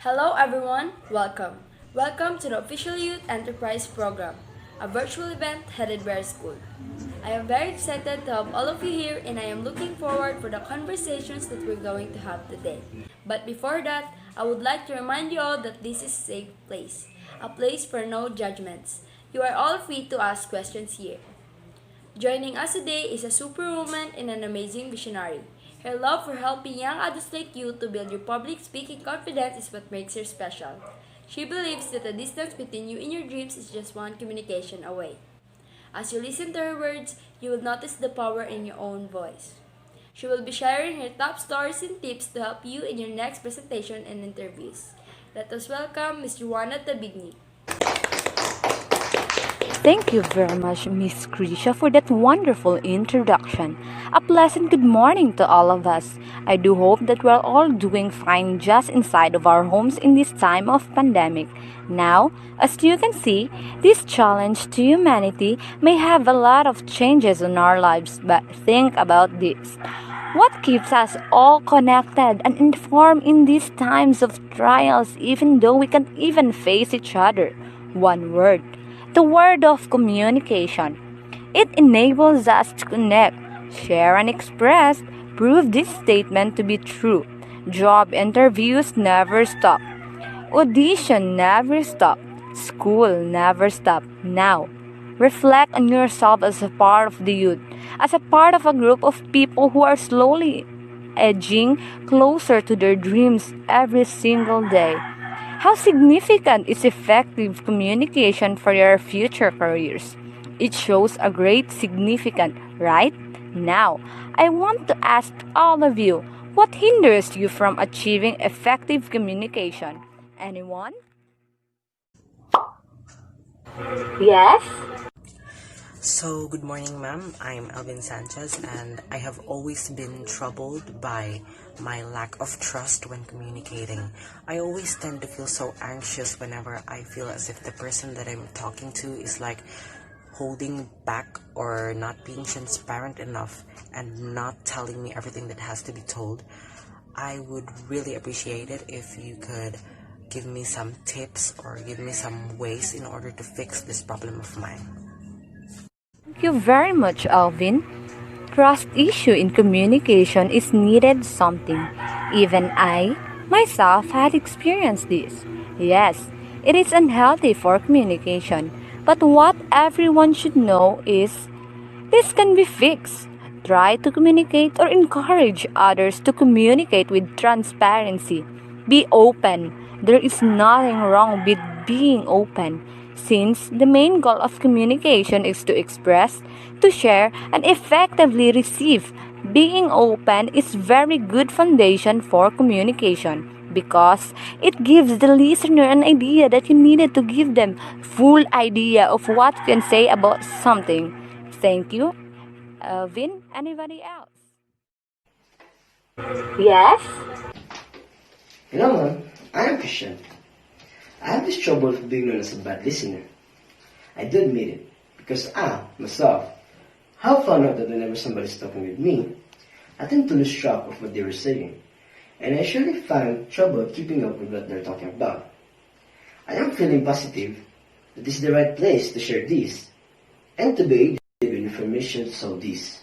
Hello everyone, welcome. Welcome to the official Youth Enterprise Program, a virtual event headed by our school. I am very excited to have all of you here and I am looking forward for the conversations that we're going to have today. But before that, I would like to remind you all that this is a safe place, a place for no judgments. You are all free to ask questions here. Joining us today is a superwoman and an amazing visionary. Her love for helping young adults like you to build your public speaking confidence is what makes her special. She believes that the distance between you and your dreams is just one communication away. As you listen to her words, you will notice the power in your own voice. She will be sharing her top stories and tips to help you in your next presentation and interviews. Let us welcome Ms. Juana Tabigny. Thank you very much, Miss Krisha, for that wonderful introduction. A pleasant good morning to all of us. I do hope that we're all doing fine just inside of our homes in this time of pandemic. Now, as you can see, this challenge to humanity may have a lot of changes in our lives, but think about this. What keeps us all connected and informed in these times of trials, even though we can't even face each other? One word: the word of communication. It enables us to connect, share, and express. Prove this statement to be true. Job interviews never stop. Audition never stop. School never stop. Now, reflect on yourself as a part of the youth, as a part of a group of people who are slowly edging closer to their dreams every single day. How significant is effective communication for your future careers? It shows a great significance, right? Now, I want to ask all of you, what hinders you from achieving effective communication? Anyone? Yes? Good morning, ma'am. I'm Alvin Sanchez, and I have always been troubled by my lack of trust when communicating. I always tend to feel so anxious whenever I feel as if the person that I'm talking to is like holding back or not being transparent enough and not telling me everything that has to be told. I would really appreciate it if you could give me some tips or give me some ways in order to fix this problem of mine. Thank you very much, Alvin. Trust issue in communication is needed something. Even I, myself, had experienced this. Yes, it is unhealthy for communication. But what everyone should know is this can be fixed. Try to communicate or encourage others to communicate with transparency. Be open. There is nothing wrong with being open, since the main goal of communication is to express, to share, and effectively receive. Being open is very good foundation for communication because it gives the listener an idea that you needed to give them full idea of what you can say about something. Thank you. Vin, anybody else? Yes? Hello, ma'am. I am Christian. I have this trouble of being known as a bad listener. I do admit it, because I, myself, have found out that whenever somebody's talking with me, I tend to lose track of what they were saying, and I usually find trouble keeping up with what they're talking about. I am feeling positive that this is the right place to share this, and to be able to give information to solve this.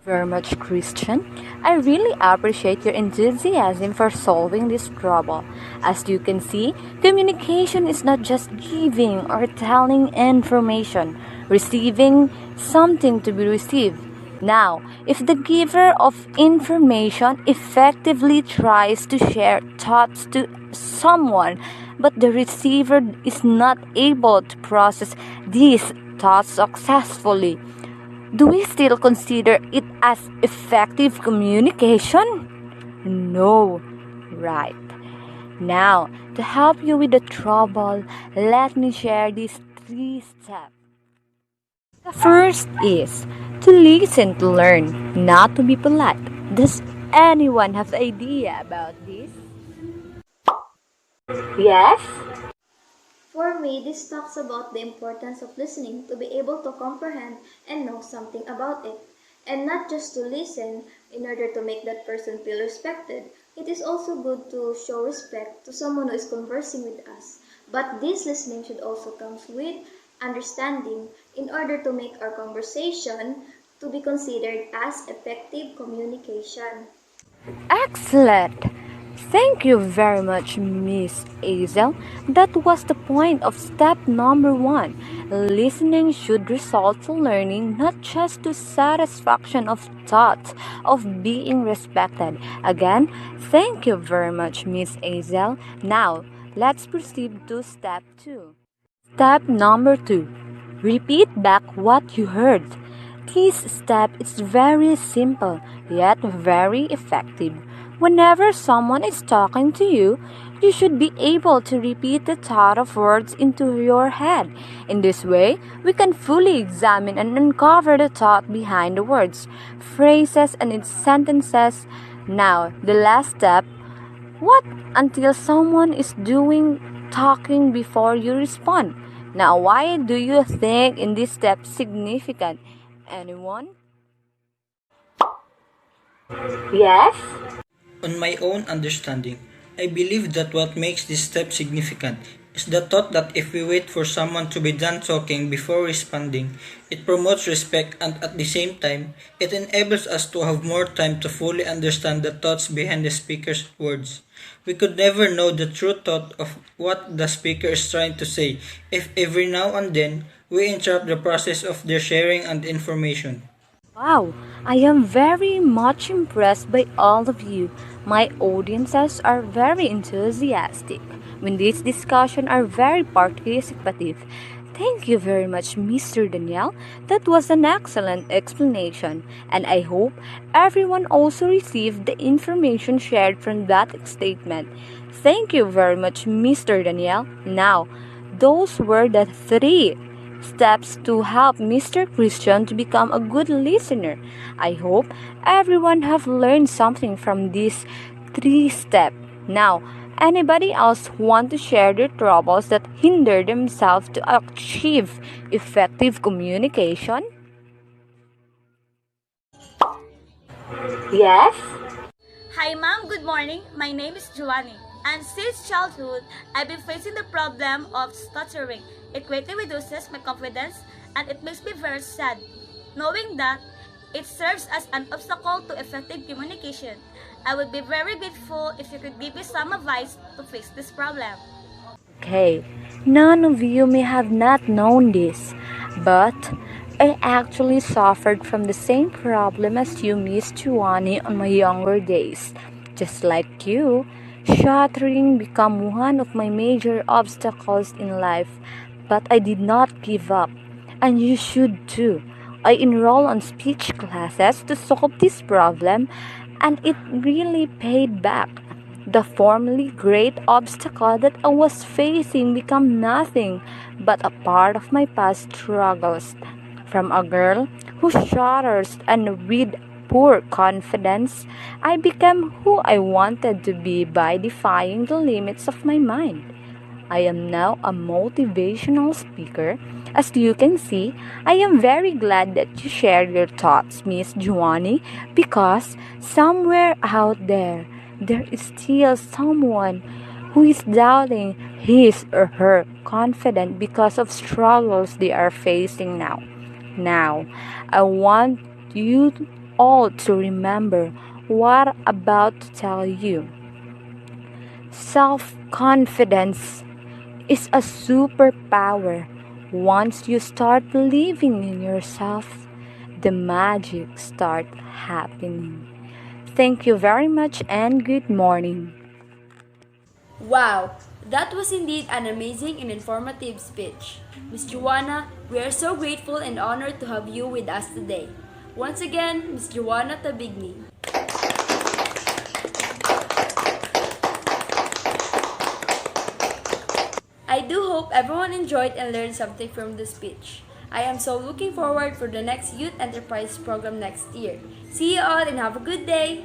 Very much, Christian. I really appreciate your enthusiasm for solving this trouble. As you can see, communication is not just giving or telling information, receiving something to be received. Now, if the giver of information effectively tries to share thoughts to someone, but the receiver is not able to process these thoughts successfully, do we still consider it as effective communication? No, right. Now, to help you with the trouble, let me share these 3 steps. The first is to listen to learn, not to be polite. Does anyone have idea about this? Yes? For me, this talks about the importance of listening to be able to comprehend and know something about it. And not just to listen in order to make that person feel respected. It is also good to show respect to someone who is conversing with us. But this listening should also come with understanding in order to make our conversation to be considered as effective communication. Excellent! Thank you very much, Miss Azel. That was the point of step number one. Listening should result to learning, not just to satisfaction of thoughts of being respected. Again, thank you very much, Miss Azel. Now, let's proceed to step two. Step number two. Repeat back what you heard. This step is very simple yet very effective. Whenever someone is talking to you, you should be able to repeat the thought of words into your head. In this way, we can fully examine and uncover the thought behind the words, phrases, and its sentences. Now, the last step. What until someone is doing talking before you respond? Now, why do you think in this step significant? Anyone? Yes? On my own understanding, I believe that what makes this step significant is the thought that if we wait for someone to be done talking before responding, it promotes respect and at the same time, it enables us to have more time to fully understand the thoughts behind the speaker's words. We could never know the true thought of what the speaker is trying to say if every now and then we interrupt the process of their sharing and information. Wow, I am very much impressed by all of you. My audiences are very enthusiastic. When these discussions are very participative. Thank you very much, Mr. Daniel. That was an excellent explanation, and I hope everyone also received the information shared from that statement. Thank you very much, Mr. Daniel. Now, those were the three steps to help Mr. Christian to become a good listener. I hope everyone have learned something from these three steps. Now, anybody else want to share their troubles that hinder themselves to achieve effective communication? Yes? Hi ma'am, good morning. My name is Giovanni. And since childhood, I've been facing the problem of stuttering. It greatly reduces my confidence and it makes me very sad, knowing that it serves as an obstacle to effective communication. I would be very grateful if you could give me some advice to fix this problem. Okay, none of you may have not known this, but I actually suffered from the same problem as you, Miss Giovanni, on my younger days. Just like you, stuttering became one of my major obstacles in life, but I did not give up, and you should too. I enrolled on speech classes to solve this problem, and it really paid back. The formerly great obstacle that I was facing became nothing but a part of my past struggles. From a girl who stutters and with poor confidence, I became who I wanted to be by defying the limits of my mind. I am now a motivational speaker. As you can see, I am very glad that you shared your thoughts, Miss Giovanni, because somewhere out there, there is still someone who is doubting his or her confidence because of struggles they are facing now. Now, I want you all to remember what I'm about to tell you. Self-confidence is a superpower. Once you start believing in yourself, the magic starts happening. Thank you very much and good morning. Wow, that was indeed an amazing and informative speech. Miss Joanna, we are so grateful and honored to have you with us today. Once again, Miss Joanna Tabigni. I do hope everyone enjoyed and learned something from the speech. I am so looking forward for the next Youth Enterprise program next year. See you all and have a good day!